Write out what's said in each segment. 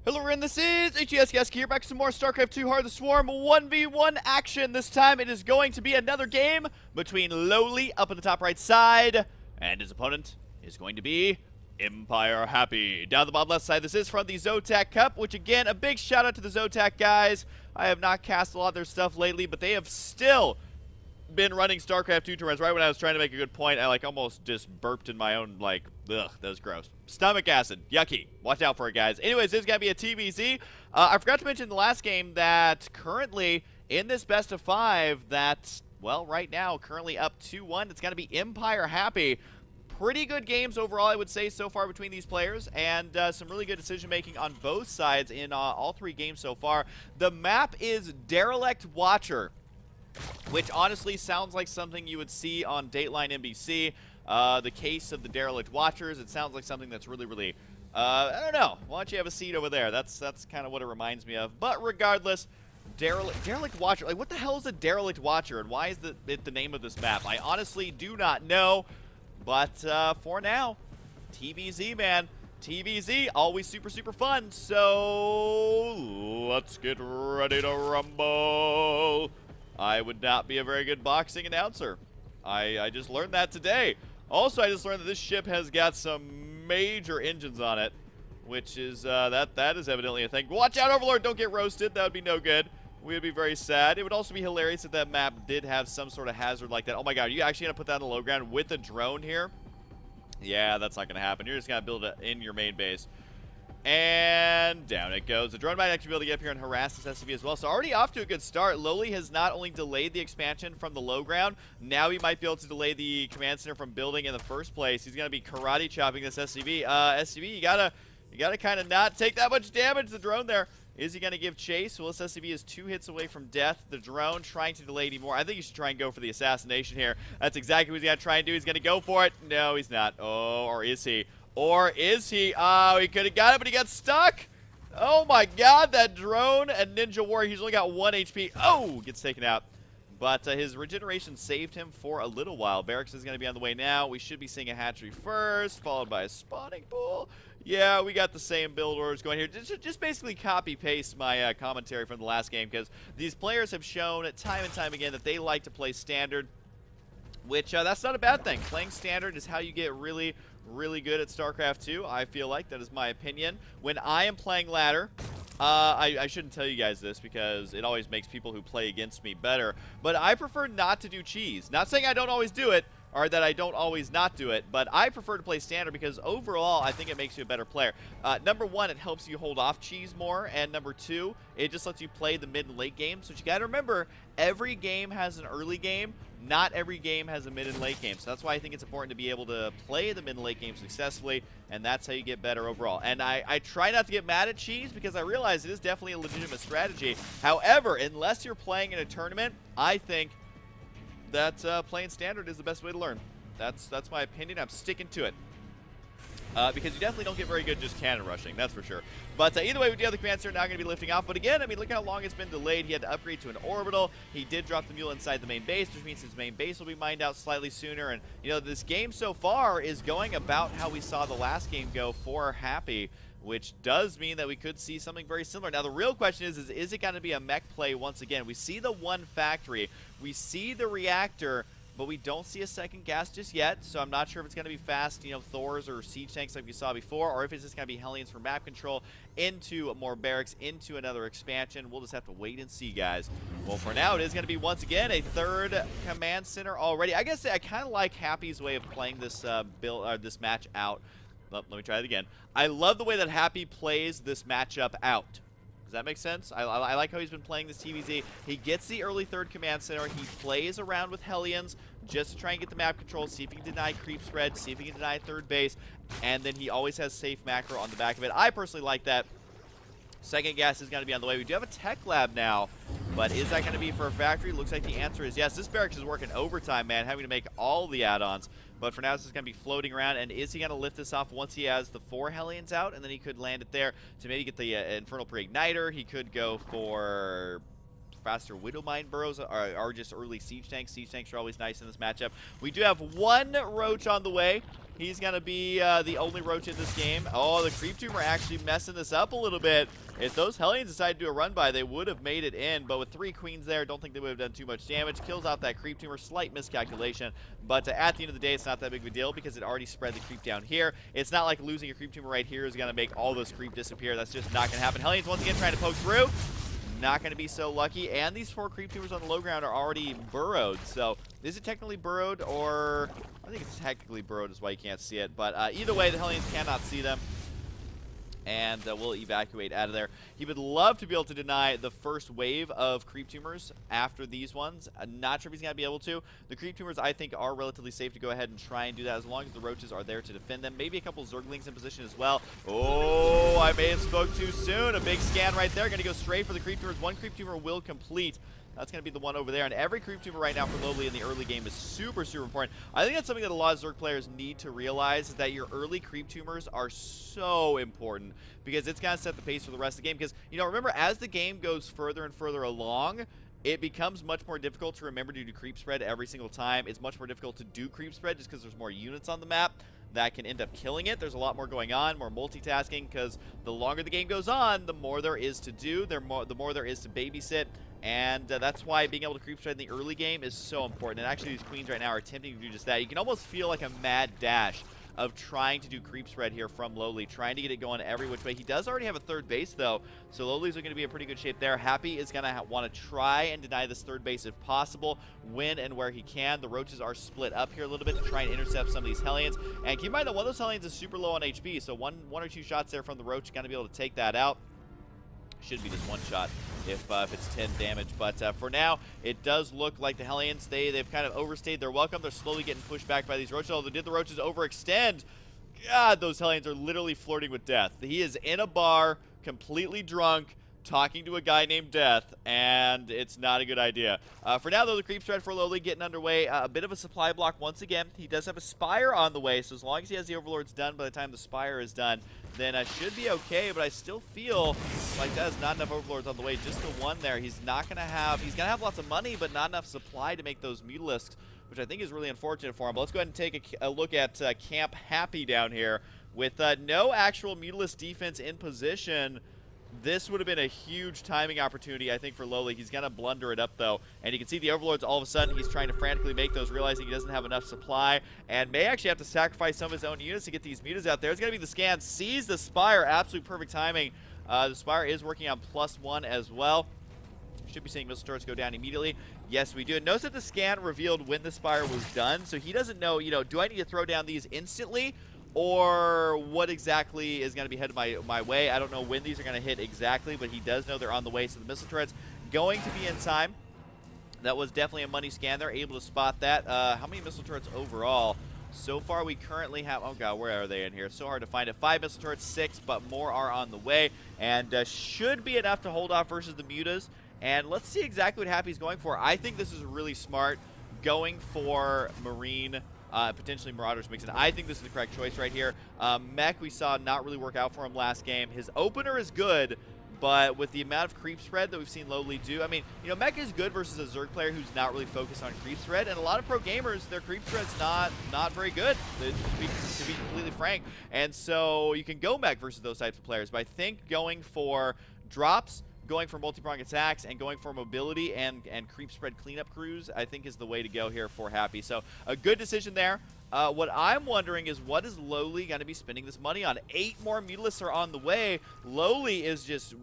Hello everyone, this is HESK here, back with some more StarCraft 2 Heart of the Swarm 1v1 action. This time it is going to be another game between Lowly up in the top right side, and his opponent is going to be Empire Happy. Down the bottom left side, this is from the Zotac Cup, which again, a big shout out to the Zotac guys. I have not cast a lot of their stuff lately, but they have still been running StarCraft 2 tournaments. Right when I was trying to make a good point, I almost just burped in my own, ugh, that was gross. Stomach acid. Yucky. Watch out for it, guys. Anyways, this is going to be a TVZ. I forgot to mention in the last game that currently in this best of 5 that, well, right now, currently up 2-1, it's going to be Empire Happy. Pretty good games overall, I would say, so far between these players, and some really good decision-making on both sides in all 3 games so far. The map is Derelict Watcher, which honestly sounds like something you would see on Dateline NBC. The case of the Derelict Watchers, it sounds like something that's really, I don't know. Why don't you have a seat over there? That's kind of what it reminds me of. But regardless, Derelict Watcher, like what the hell is a Derelict Watcher, and why is it the name of this map? I honestly do not know, but for now, TVZ, man. TVZ, always super fun, so let's get ready to rumble. I would not be a very good boxing announcer. I just learned that today. Also, I just learned that this ship has got some major engines on it, which is, that is evidently a thing. Watch out, Overlord, don't get roasted. That would be no good. We would be very sad. It would also be hilarious if that map did have some sort of hazard like that. Oh my god, are you actually going to put that on the low ground with a drone here? Yeah, that's not going to happen. You're just going to build it in your main base. And down it goes. The drone might actually be able to get up here and harass this SCV as well. So already off to a good start. Lowly has not only delayed the expansion from the low ground, now he might be able to delay the command center from building in the first place. He's going to be karate chopping this SCV. SCV, you gotta kind of not take that much damage. The drone there. Is he going to give chase? Well, this SCV is 2 hits away from death. The drone trying to delay anymore. I think he should try and go for the assassination here. That's exactly what he's going to try and do. He's going to go for it. No, he's not. Oh, or is he? Or is he? Oh, he could have got it, but he got stuck. Oh my god, that drone and Ninja Warrior, he's only got 1 HP. Oh, gets taken out. But his regeneration saved him for a little while. Barracks is going to be on the way now. We should be seeing a hatchery first, followed by a spawning pool. Yeah, we got the same build orders going here. Just basically copy-paste my commentary from the last game, because these players have shown time and time again that they like to play standard, which that's not a bad thing. Playing standard is how you get really good at StarCraft 2. I feel like that is my opinion. When I am playing ladder, I shouldn't tell you guys this because it always makes people who play against me better, but I prefer not to do cheese. Not saying I don't always do it, or that I don't always not do it, but I prefer to play standard because overall I think it makes you a better player. Number 1, it helps you hold off cheese more, and number 2, it just lets you play the mid and late game. So what you gotta remember, every game has an early game, not every game has a mid and late game. So that's why I think it's important to be able to play the mid and late game successfully, and that's how you get better overall. And I try not to get mad at cheese because I realize it is definitely a legitimate strategy. However, unless you're playing in a tournament, I think that playing standard is the best way to learn. That's my opinion. I'm sticking to it. Because you definitely don't get very good just cannon rushing, that's for sure. But either way, we do have the command center now going to be lifting off. But again, I mean, look how long it's been delayed. He had to upgrade to an orbital. He did drop the mule inside the main base, which means his main base will be mined out slightly sooner. And, you know, this game so far is going about how we saw the last game go for Happy, which does mean that we could see something very similar. Now, the real question is it going to be a mech play once again? We see the 1 factory. We see the reactor, but we don't see a second gas just yet, so I'm not sure if it's going to be fast, you know, Thors or siege tanks like we saw before, or if it's just going to be Hellions for map control into more barracks, into another expansion. We'll just have to wait and see, guys. Well, for now, it is going to be, once again, a 3rd command center already. I guess I kind of like Happy's way of playing this this match out. Let me try it again. I love the way that Happy plays this matchup out. Does that make sense? I like how he's been playing this TVZ. He gets the early 3rd command center. He plays around with Hellions just to try and get the map control, see if he can deny creep spread, see if he can deny 3rd base, and then he always has safe macro on the back of it. I personally like that. Second gas is going to be on the way. We do have a tech lab now, but is that going to be for a factory? Looks like the answer is yes. This barracks is working overtime, man, having to make all the add-ons. But for now, this is going to be floating around. And is he going to lift this off once he has the 4 Hellions out? And then he could land it there to maybe get the Infernal Pre-Igniter. He could go for faster Widowmine burrows are just early siege tanks. Siege tanks are always nice in this matchup. We do have one roach on the way. He's going to be the only roach in this game. Oh, the creep tumor actually messing this up a little bit. If those Hellions decided to do a run by, they would have made it in. But with 3 queens there, don't think they would have done too much damage. Kills out that creep tumor, slight miscalculation. But at the end of the day, it's not that big of a deal because it already spread the creep down here. It's not like losing a creep tumor right here is going to make all those creep disappear. That's just not going to happen. Hellions once again trying to poke through. Not going to be so lucky. And these 4 creep tumors on the low ground are already burrowed. So is it technically burrowed, or I think it's technically burrowed is why you can't see it. But either way, the Hellions cannot see them. And we'll evacuate out of there. He would love to be able to deny the first wave of creep tumors after these ones. I'm not sure if he's going to be able to. The creep tumors, I think, are relatively safe to go ahead and try and do that as long as the roaches are there to defend them. Maybe a couple Zerglings in position as well. Oh, I may have spoke too soon. A big scan right there. Going to go straight for the creep tumors. One creep tumor will complete. That's going to be the one over there. And every creep tumor right now for Lowely in the early game is super, super important. I think that's something that a lot of Zerg players need to realize, is that your early creep tumors are so important because it's going to set the pace for the rest of the game. Because, you know, remember, as the game goes further and further along, it becomes much more difficult to remember to do creep spread every single time. It's much more difficult to do creep spread just because there's more units on the map that can end up killing it. There's a lot more going on, more multitasking, because the longer the game goes on, the more there is to do, the more there is to babysit. And that's why being able to creep spread in the early game is so important. And actually, these queens right now are attempting to do just that. You can almost feel like a mad dash of trying to do creep spread here from Lowely, trying to get it going every which way. He does already have a third base, though, so Lowely's going to be in pretty good shape there. Happy is going to want to try and deny this third base if possible, when and where he can. The roaches are split up here a little bit to try and intercept some of these Hellions. And keep in mind that one of those Hellions is super low on HP, so one or two shots there from the roach going to be able to take that out. Should be just one shot if it's 10 damage. But for now, it does look like the Hellions, they've kind of overstayed their welcome. They're slowly getting pushed back by these roaches. Although did the roaches overextend? God, those Hellions are literally flirting with death. He is in a bar, completely drunk, talking to a guy named Death, and it's not a good idea. For now, though, the creep spread for Lowely getting underway. A bit of a supply block once again. He does have a Spire on the way, so as long as he has the Overlords done by the time the Spire is done, then should be okay. But I still feel like that is not enough Overlords on the way. Just the one there. He's not going to have... He's going to have lots of money, but not enough supply to make those Mutalisks, which I think is really unfortunate for him. But let's go ahead and take a look at Camp Happy down here. With no actual Mutalisk defense in position, this would have been a huge timing opportunity, I think, for Lowely. He's going to blunder it up, though. And you can see the Overlords, all of a sudden, he's trying to frantically make those, realizing he doesn't have enough supply, and may actually have to sacrifice some of his own units to get these mutas out there. It's going to be the scan. Sees the Spire. Absolute perfect timing. The Spire is working on +1 as well. Should be seeing missile turrets go down immediately. Yes, we do. And notice that the scan revealed when the Spire was done, so he doesn't know, you know, do I need to throw down these instantly, or what exactly is going to be headed my way. I don't know when these are going to hit exactly, but he does know they're on the way, so the missile turret's going to be in time. That was definitely a money scan. They're able to spot that. How many missile turrets overall? So far, we currently have... Oh, God, where are they in here? So hard to find it. 5 missile turrets, 6, but more are on the way, and should be enough to hold off versus the mutas. And let's see exactly what Happy's going for. I think this is really smart, going for Marine... potentially Marauders mix in. I think this is the correct choice right here. Mech we saw not really work out for him last game. His opener is good, but with the amount of creep spread that we've seen Lowely do, I mean, you know, Mech is good versus a Zerg player who's not really focused on creep spread, and a lot of pro gamers, their creep spread's not very good, to be completely frank. And so you can go Mech versus those types of players, but I think going for drops, going for multi-prong attacks, and going for mobility and creep spread cleanup crews, I think is the way to go here for Happy. So a good decision there. What I'm wondering is, what is Lowely going to be spending this money on? 8 more Mutalisks are on the way. Lowely is just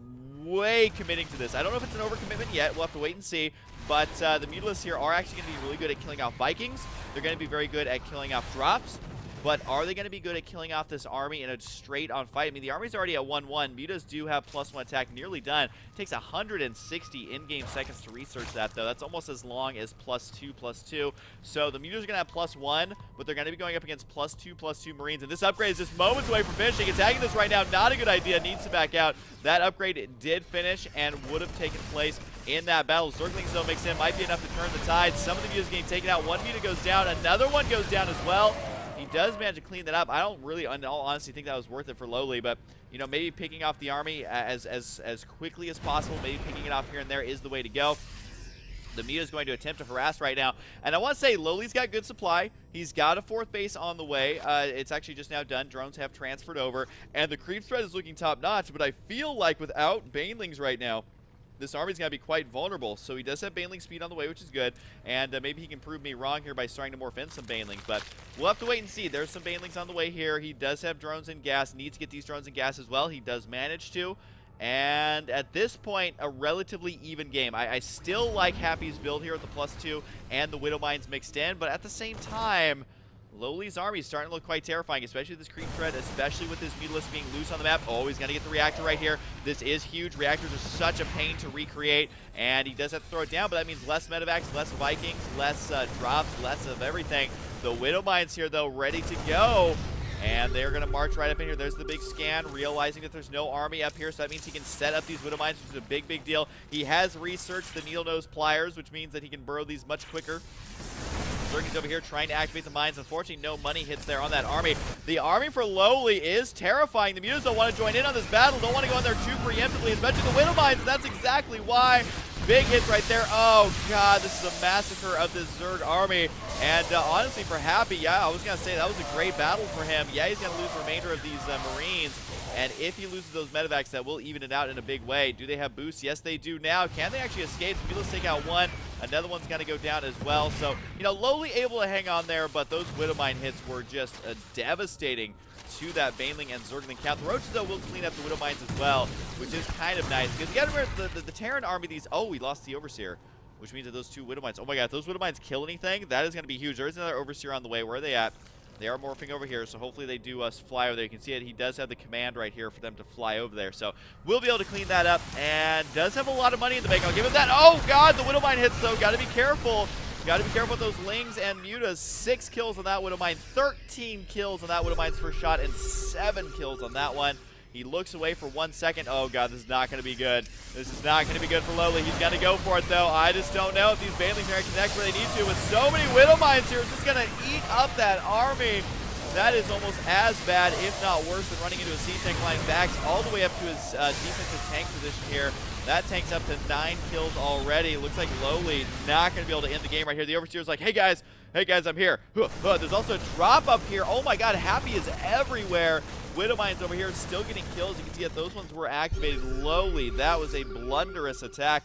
way committing to this. I don't know if it's an overcommitment yet. We'll have to wait and see. But the Mutalisks here are actually going to be really good at killing off Vikings. They're going to be very good at killing off drops. But are they going to be good at killing off this army in a straight-on fight? I mean, the army's already at 1-1. Mutas do have +1 attack nearly done. It takes 160 in-game seconds to research that, though. That's almost as long as +2/+2. So the Mutas are going to have +1, but they're going to be going up against +2/+2 Marines. And this upgrade is just moments away from finishing. Attacking this right now, not a good idea. Needs to back out. That upgrade did finish and would have taken place in that battle. Zerglings, though, mixed in. Might be enough to turn the tide. Some of the Mutas getting taken out. One Muta goes down. Another one goes down as well. He does manage to clean that up. I don't really, in all honesty, think that was worth it for Lowely, but, you know, maybe picking off the army as quickly as possible, maybe picking it off here and there is the way to go. The Mia is going to attempt to harass right now. And I want to say, Lowely's got good supply. He's got a 4th base on the way. It's actually just now done. Drones have transferred over. And the creep threat is looking top-notch. But I feel like without Banelings right now, this army's going to be quite vulnerable. So he does have Baneling speed on the way, which is good. And maybe he can prove me wrong here by starting to morph in some Banelings. But we'll have to wait and see. There's some Banelings on the way here. He does have drones and gas. Needs to get these drones and gas as well. He does manage to. And at this point, a relatively even game. I still like Happy's build here with the +2 and the Widow Mines mixed in, but at the same time, Lowely's army is starting to look quite terrifying, especially with this creep threat, especially with this Mutalisk being loose on the map. Oh, he's going to get the reactor right here. This is huge. Reactors are such a pain to recreate, and he does have to throw it down, but that means less medevacs, less Vikings, less drops, less of everything. The Widow Mines here, though, ready to go. And they're going to march right up in here. There's the big scan, realizing that there's no army up here, so that means he can set up these Widow Mines, which is a big, big deal. He has researched the needle nose pliers, which means that he can burrow these much quicker. Zerg is over here trying to activate the mines. Unfortunately, no money hits there on that army. The army for Lowely is terrifying. The Mutas don't want to join in on this battle, don't want to go in there too preemptively, especially the Widow Mines. That's exactly why. Big hits right there. Oh, God, this is a massacre of this Zerg army. And honestly, for Happy, yeah, I was going to say that was a great battle for him. Yeah, he's going to lose the remainder of these Marines. And if he loses those medevacs, that will even it out in a big way. Do they have boosts? Yes, they do now. Can they actually escape? Let's take out one. Another one's going to go down as well. So, you know, Lowely able to hang on there, but those Widowmine hits were just devastating to that Baneling and Zergling count. The Roaches, though, will clean up the Widow Mines as well, which is kind of nice. Because you got to remember, the Terran army, these... Oh, we lost the Overseer, which means that those 2 Widow Mines... Oh, my God, if those Widow Mines kill anything, that is going to be huge. There is another Overseer on the way. Where are they at? They are morphing over here, so hopefully they do fly over there. You can see it. He does have the command right here for them to fly over there. So we'll be able to clean that up, and does have a lot of money in the bank. I'll give him that. Oh, God, the Widow Mine hits, though. Got to be careful. Got to be careful with those Lings and Mutas. 6 kills on that Widow Mine, 13 kills on that Widow Mine's first shot, and 7 kills on that one. He looks away for 1 second. Oh, God, this is not going to be good. This is not going to be good for Lowely. He's going to go for it, though. I just don't know if these Banelings are connect where they need to. With so many Widow Mines here, it's just going to eat up that army. That is almost as bad, if not worse, than running into a C-Tank line backs all the way up to his defensive tank position here. That tank's up to 9 kills already. Looks like Lowely not going to be able to end the game right here. The Overseer's like, hey guys, I'm here. There's also a drop up here. Oh my God, Happy is everywhere. Widow Mines over here still getting kills. You can see that those ones were activated. Lowely, that was a blunderous attack.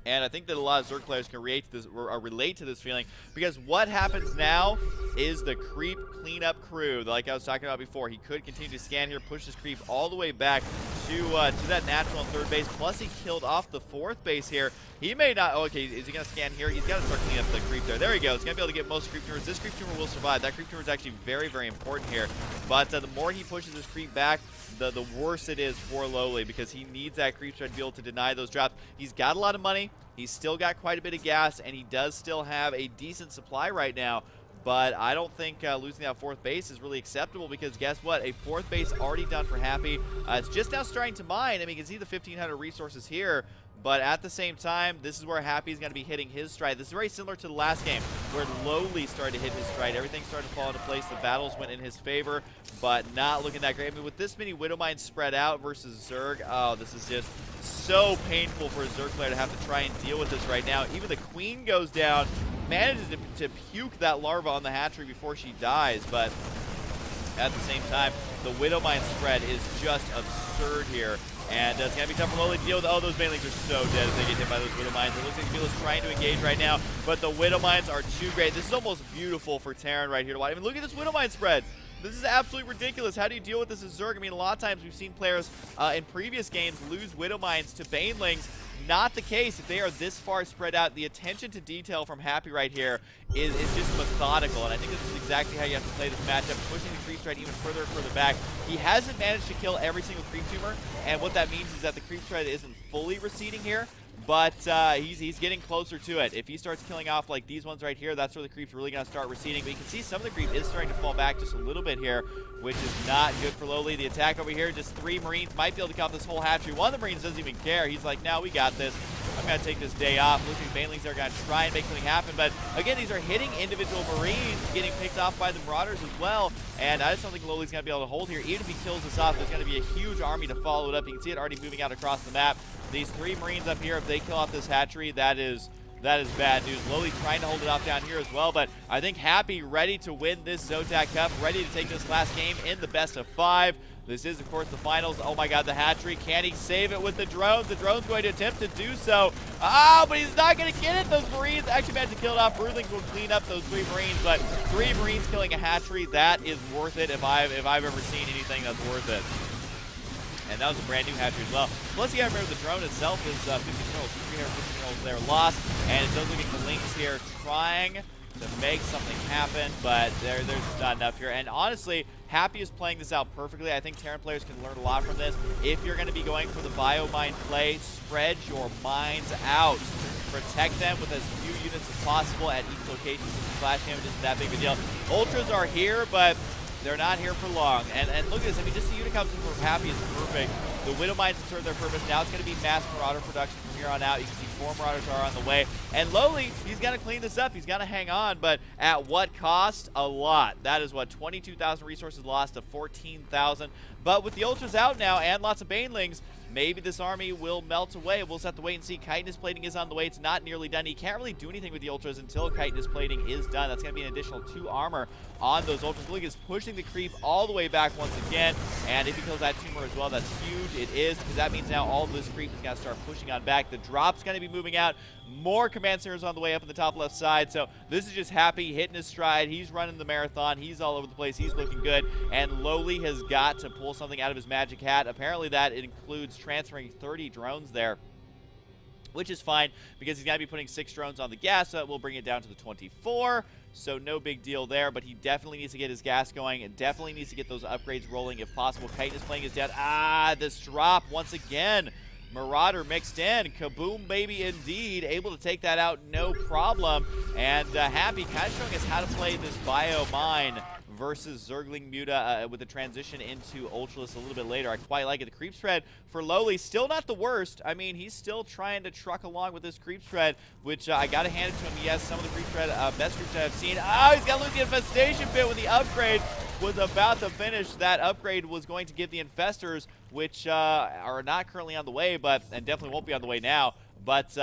And I think that a lot of Zerg players can relate to this feeling, because what happens now is the creep cleanup crew, like I was talking about before. He could continue to scan here, push his creep all the way back to that natural 3rd base. Plus, he killed off the 4th base here. He may not. Oh, okay, is he going to scan here? He's got to start cleaning up the creep there. There he goes. He's going to be able to get most creep tumors. This creep tumor will survive. That creep tumor is actually very, very important here. But the more he pushes his creep back, the worse it is for Lowely, because he needs that creep threat to be able to deny those drops. He's got a lot of money. He's still got quite a bit of gas, and he does still have a decent supply right now. But I don't think losing that 4th base is really acceptable, because guess what? A 4th base already done for Happy. It's just now starting to mine. I mean, you can see the 1,500 resources here. But at the same time, this is where Happy is going to be hitting his stride. This is very similar to the last game, where Lowely started to hit his stride. Everything started to fall into place. The battles went in his favor, but not looking that great. I mean, with this many Widow Mines spread out versus Zerg, oh, this is just so painful for a Zerg player to have to try and deal with this right now. Even the Queen goes down, manages to puke that larva on the hatchery before she dies, but at the same time, the Widow Mine spread is just absurd here. And it's going to be tough for Lowely to deal with. Oh, those Banelings are so dead if they get hit by those Widow Mines. It looks like Mutilus trying to engage right now, but the Widow Mines are too great. This is almost beautiful for Terran right here to watch. I mean, look at this Widow Mine spread. This is absolutely ridiculous. How do you deal with this as Zerg? I mean, a lot of times we've seen players in previous games lose Widow Mines to Banelings. Not the case. If they are this far spread out, the attention to detail from Happy right here is just methodical, and I think this is exactly how you have to play this matchup, pushing the creep threat even further and further back. He hasn't managed to kill every single creep tumor, and what that means is that the creep threat isn't fully receding here, but he's getting closer to it. If he starts killing off like these ones right here, that's where the creep's really going to start receding. But you can see some of the creep is starting to fall back just a little bit here, which is not good for Lowely. The attack over here, just 3 Marines might be able to kill off this whole hatchery. One of the Marines doesn't even care. He's like, no, we got this. I'm going to take this day off. Looks like Banelings are going to try and make something happen. But again, these are hitting individual Marines, getting picked off by the Marauders as well. And I just don't think Lowely's going to be able to hold here. Even if he kills this off, there's going to be a huge army to follow it up. You can see it already moving out across the map. These 3 Marines up here, if they kill off this hatchery, that is bad news. Lowely trying to hold it off down here as well, but I think Happy ready to win this Zotac Cup, ready to take this last game in the best of 5. This is, of course, the finals. Oh my god, the hatchery. Can he save it with the drones? The drone's going to attempt to do so. Oh, but he's not going to get it. Those Marines actually managed to kill it off. Broodlings will clean up those 3 Marines, but 3 Marines killing a hatchery, that is worth it if I've ever seen anything that's worth it. And that was a brand new hatchery as well. Plus, you gotta remember the drone itself is 50 minerals, 350 minerals there lost. And it does look like the Lynx here trying to make something happen, but there's not enough here. And honestly, Happy is playing this out perfectly. I think Terran players can learn a lot from this. If you're going to be going for the bio-mine play, spread your mines out. Protect them with as few units as possible at each location. Splash damage isn't that big of a deal. Ultras are here, but they're not here for long. And look at this. I mean, just the unit comes from Happy is perfect. The Widow Mines have served their purpose. Now it's going to be mass Marauder production from here on out. You can see 4 Marauders are on the way. And Lowly, he's got to clean this up. He's got to hang on. But at what cost? A lot. That is what, 22,000 resources lost to 14,000. But with the Ultras out now and lots of Banelings, maybe this army will melt away. We'll just have to wait and see. Chitinous plating is on the way. It's not nearly done. He can't really do anything with the Ultras until Chitinous plating is done. That's going to be an additional 2 armor on those Ultras. Look, is pushing the creep all the way back once again. And if he kills that tumor as well, that's huge. It is, because that means now all of this creep is going to start pushing on back. The drop's going to be moving out. More command centers on the way up in the top left side. So this is just Happy hitting his stride. He's running the marathon. He's all over the place. He's looking good. And Lowly has got to pull something out of his magic hat. Apparently that includes transferring 30 drones there, which is fine because he's going to be putting 6 drones on the gas, so that will bring it down to the 24. So no big deal there, but he definitely needs to get his gas going and definitely needs to get those upgrades rolling if possible. Chitinous playing is dead. Ah, this drop once again. Marauder mixed in. Kaboom, baby, indeed. Able to take that out, no problem. And Happy kind of showing us how to play this bio mine versus Zergling Muta with the transition into Ultralisk a little bit later. I quite like it. The creep spread for Lowly, still not the worst. I mean, he's still trying to truck along with this creep spread, which I got to hand it to him. He has some of the creep spread, best creep spread I've seen. Oh, he's got to lose the infestation pit when the upgrade was about to finish. That upgrade was going to give the infestors, which are not currently on the way, and definitely won't be on the way now, but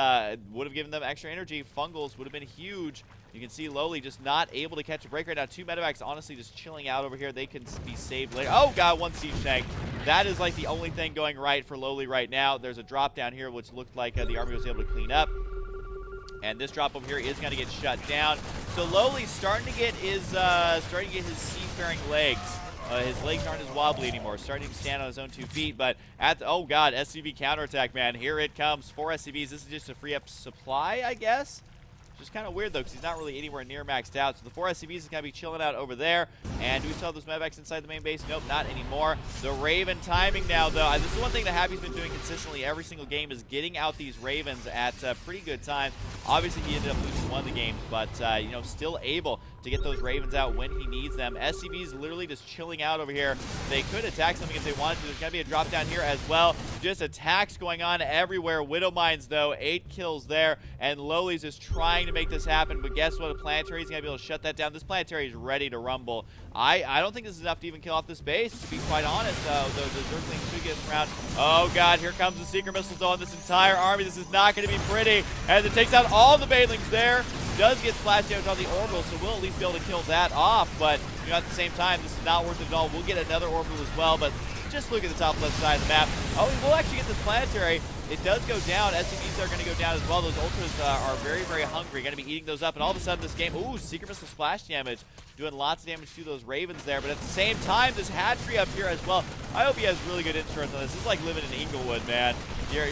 would have given them extra energy. Fungals would have been huge. You can see Lowly just not able to catch a break right now. 2 medevacs honestly just chilling out over here. They can be saved later. Oh god, 1 siege tank. That is like the only thing going right for Lowly right now. There's a drop down here which looked like the army was able to clean up. And this drop over here is going to get shut down. So Lowly's starting to get his seafaring legs. His legs aren't as wobbly anymore. Starting to stand on his own 2 feet. But at the, oh god, SCV counterattack, man. Here it comes. 4 SCVs. This is just to free up supply, I guess. Which is kind of weird, though, because he's not really anywhere near maxed out. So the 4 SCVs is going to be chilling out over there. And do we still have those medevacs inside the main base? Nope, not anymore. The Raven timing now, though. This is one thing that Happy's been doing consistently every single game is getting out these Ravens at pretty good times. Obviously, he ended up losing one of the games, but, you know, still able to get those Ravens out when he needs them. SCV's literally just chilling out over here. They could attack something if they wanted to. There's going to be a drop down here as well. Just attacks going on everywhere. Widow Mines, though, 8 kills there. And Lowly's just trying to make this happen, but guess what? A planetary is going to be able to shut that down. This planetary is ready to rumble. I don't think this is enough to even kill off this base, to be quite honest. The Zerglings should get around. Oh god, here comes the Seeker missiles on this entire army. This is not going to be pretty. As it takes out all the Banelings there. Does get splash damage on the orbital, so we'll at least be able to kill that off. But you know, at the same time, this is not worth it at all. We'll get another orbital as well, but just look at the top left side of the map. Oh, we'll actually get this planetary. It does go down. SCVs are going to go down as well. Those Ultras are very, very hungry. Going to be eating those up. And all of a sudden, this game, ooh, Secret Missile splash damage. Doing lots of damage to those Ravens there. But at the same time, this hatchery up here as well. I hope he has really good insurance on this. This is like living in Inglewood, man. Your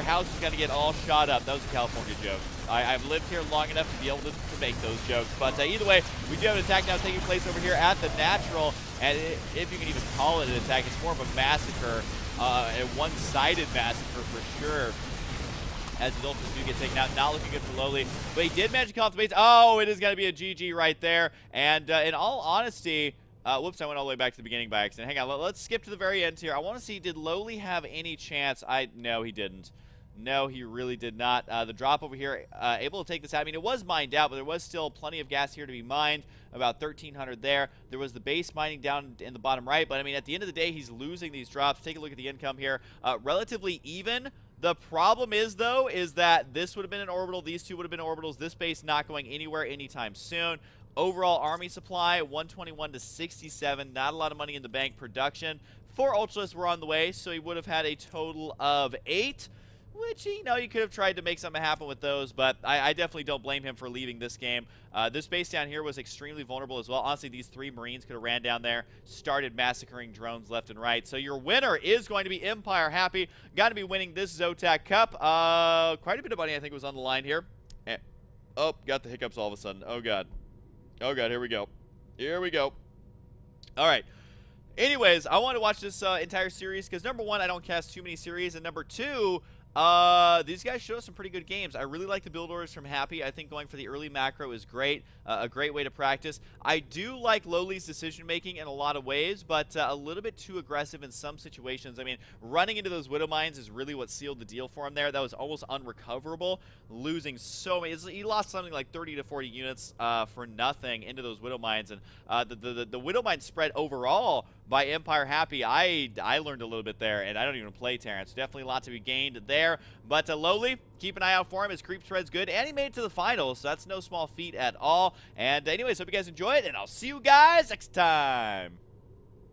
house is going to get all shot up. That was a California joke. I've lived here long enough to be able to make those jokes. But either way, we do have an attack now taking place over here at the Natural. And if you can even call it an attack, it's more of a massacre. A one-sided massacre for sure. As the Ultras do get taken out. Not looking good for Lowly. But he did manage to call off the base. Oh, it is going to be a GG right there. And in all honesty, whoops, I went all the way back to the beginning by accident. Hang on, let's skip to the very end here. I want to see, did Lowly have any chance? No, he didn't. No, he really did not. The drop over here, able to take this out. I mean, it was mined out, but there was still plenty of gas here to be mined. About 1,300 there. There was the base mining down in the bottom right. But, I mean, at the end of the day, he's losing these drops. Take a look at the income here. Relatively even. The problem is, though, is that this would have been an orbital. These two would have been orbitals. This base not going anywhere anytime soon. Overall army supply, 121 to 67. Not a lot of money in the bank. Production. 4 Ultras were on the way, so he would have had a total of 8. Which, you know, you could have tried to make something happen with those, but I definitely don't blame him for leaving this game. This base down here was extremely vulnerable as well. Honestly, these 3 Marines could have ran down there, started massacring drones left and right. So your winner is going to be Empire Happy. Got to be winning this Zotac Cup. Quite a bit of money, I think, was on the line here. Oh, got the hiccups all of a sudden. Oh, God. Oh, God, here we go. Here we go. All right. Anyways, I want to watch this entire series because, number 1, I don't cast too many series, and number 2, these guys show us some pretty good games. I really like the build orders from Happy. I think going for the early macro is great, a great way to practice. I do like Lowly's decision-making in a lot of ways, but a little bit too aggressive in some situations. I mean, running into those Widow Mines is really what sealed the deal for him there. That was almost unrecoverable, losing so many. He lost something like 30 to 40 units for nothing into those Widow Mines, and the Widow Mine spread overall by Empire Happy, I learned a little bit there, and I don't even play Terran, so definitely a lot to be gained there. But Lowly, keep an eye out for him. His creep spread's good, and he made it to the finals, so that's no small feat at all. And anyways, hope you guys enjoy it, and I'll see you guys next time.